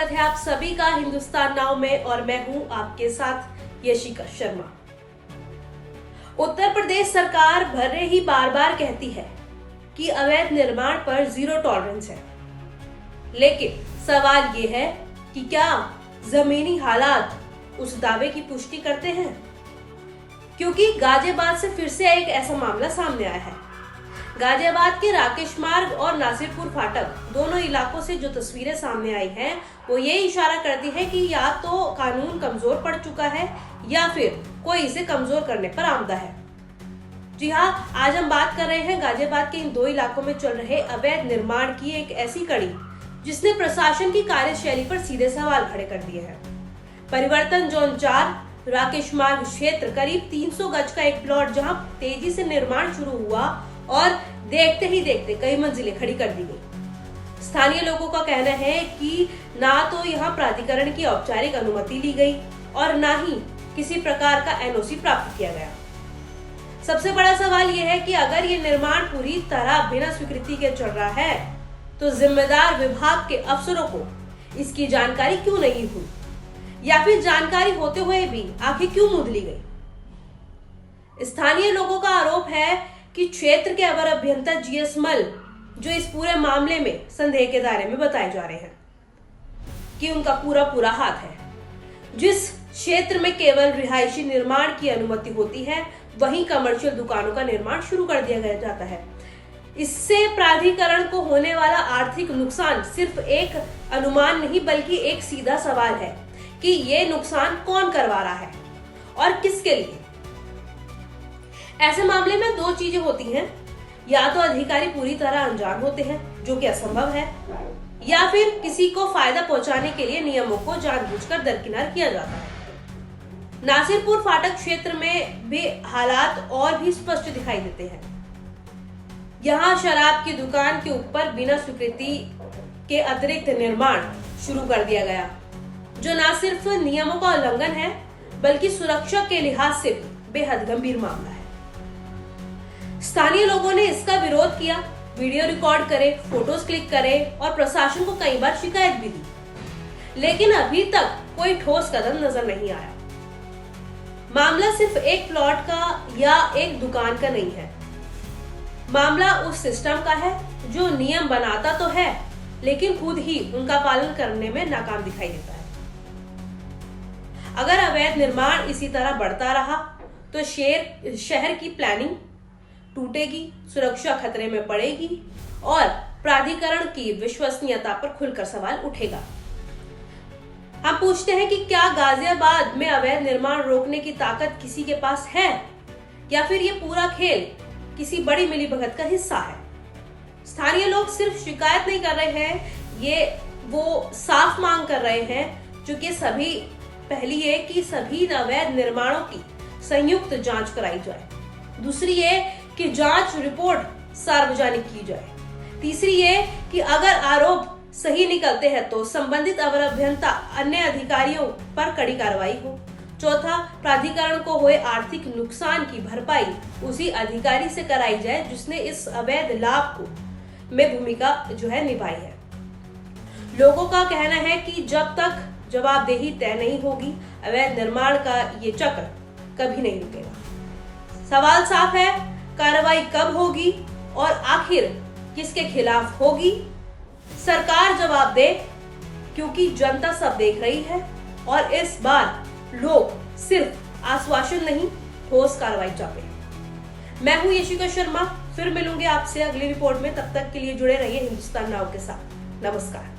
स्वागत है आप सभी का हिंदुस्तान नाउ में और मैं हूं आपके साथ यशिका शर्मा। उत्तर प्रदेश सरकार भले ही बार बार कहती है कि अवैध निर्माण पर जीरो टॉलरेंस है, लेकिन सवाल ये है कि क्या जमीनी हालात उस दावे की पुष्टि करते हैं? क्योंकि गाजियाबाद से फिर से एक ऐसा मामला सामने आया है। गाजियाबाद के राकेश मार्ग और नासिरपुर फाटक दोनों इलाकों से जो तस्वीरें सामने आई हैं, वो ये इशारा करती है कि या तो कानून कमजोर पड़ चुका है या फिर कोई इसे कमजोर करने पर आमदा है। जी हाँ, आज हम बात कर रहे हैं गाजियाबाद के इन दो इलाकों में चल रहे अवैध निर्माण की एक ऐसी कड़ी जिसने प्रशासन की कार्यशैली पर सीधे सवाल खड़े कर दिए हैं। परिवर्तन जोन 4 राकेश मार्ग क्षेत्र करीब 300 गज का एक प्लॉट जहां तेजी से निर्माण शुरू हुआ और देखते ही देखते कई मंजिलें खड़ी कर दी गई। स्थानीय लोगों का कहना है कि ना तो यहां प्राधिकरण की औपचारिक अनुमति ली गई और ना ही किसी प्रकार का एनओसी प्राप्त किया गया। सबसे बड़ा सवाल यह है कि अगर ये निर्माण पूरी तरह बिना स्वीकृति के चल रहा है तो जिम्मेदार विभाग के अफसरों को इसकी जानकारी क्यों नहीं हुई, या फिर जानकारी होते हुए भी आखिर क्यों मुंह ली गई। स्थानीय लोगों का आरोप है कि क्षेत्र के अवर अभियंता जीएस मल, जो इस पूरे मामले में संदेह के दायरे में बताए जा रहे हैं, कि उनका पूरा हाथ है। जिस क्षेत्र में केवल रिहायशी निर्माण की अनुमति होती है, वहीं कमर्शियल दुकानों का निर्माण शुरू कर दिया जाता है। इससे प्राधिकरण को होने वाला आर्थिक नुकसान सिर्फ एक अनुमान नहीं बल्कि एक सीधा सवाल है कि ये नुकसान कौन करवा रहा है और किसके लिए। ऐसे मामले में दो चीजें होती हैं, या तो अधिकारी पूरी तरह अनजान होते हैं, जो कि असंभव है, या फिर किसी को फायदा पहुंचाने के लिए नियमों को जानबूझकर दरकिनार किया जाता है। नासिरपुर फाटक क्षेत्र में भी हालात और भी स्पष्ट दिखाई देते हैं। यहाँ शराब की दुकान के ऊपर बिना स्वीकृति के अतिरिक्त निर्माण शुरू कर दिया गया, जो न सिर्फ नियमों का उल्लंघन है बल्कि सुरक्षा के लिहाज से भी बेहद गंभीर मामला है। स्थानीय लोगों ने इसका विरोध किया, वीडियो रिकॉर्ड करे, फोटोज क्लिक करे और प्रशासन को कई बार शिकायत भी दी, लेकिन अभी तक कोई ठोस कदम नजर नहीं आया। मामला सिर्फ एक प्लॉट का या एक दुकान का नहीं है, मामला उस सिस्टम का है जो नियम बनाता तो है लेकिन खुद ही उनका पालन करने में नाकाम दिखाई देता है। अगर अवैध निर्माण इसी तरह बढ़ता रहा तो शहर की प्लानिंग टूटेगी, सुरक्षा खतरे में पड़ेगी और प्राधिकरण की विश्वसनीयता पर खुलकर सवाल उठेगा। हम पूछते हैं कि क्या गाजियाबाद में अवैध निर्माण रोकने की ताकत किसी के पास है, या फिर ये पूरा खेल किसी बड़ी मिलीभगत का हिस्सा है। स्थानीय लोग सिर्फ शिकायत नहीं कर रहे हैं, वो साफ मांग कर रहे हैं, चूंकि पहली है कि सभी अवैध निर्माणों की संयुक्त जांच कराई जाए। दूसरी ये कि जांच रिपोर्ट सार्वजनिक की जाए। तीसरी ये कि अगर आरोप सही निकलते हैं तो संबंधित अवर अभियंता अन्य अधिकारियों पर कड़ी कार्रवाई हो। चौथा, प्राधिकरण को हुए आर्थिक नुकसान की भरपाई उसी अधिकारी से कराई जाए जिसने इस अवैध लाभ को में भूमिका निभाई है। लोगों का कहना है कि जब तक जवाबदेही तय नहीं होगी, अवैध निर्माण का ये चक्र कभी नहीं रुकेगा। सवाल साफ है, कार्रवाई कब होगी और आखिर किसके खिलाफ होगी? सरकार जवाब दे, क्योंकि जनता सब देख रही है और इस बार लोग सिर्फ आश्वासन नहीं, ठोस कार्रवाई चाहते हैं। मैं हूं यशिका शर्मा, फिर मिलूंगी आपसे अगली रिपोर्ट में। तब तक के लिए जुड़े रहिए हिंदुस्तान नाउ के साथ। नमस्कार।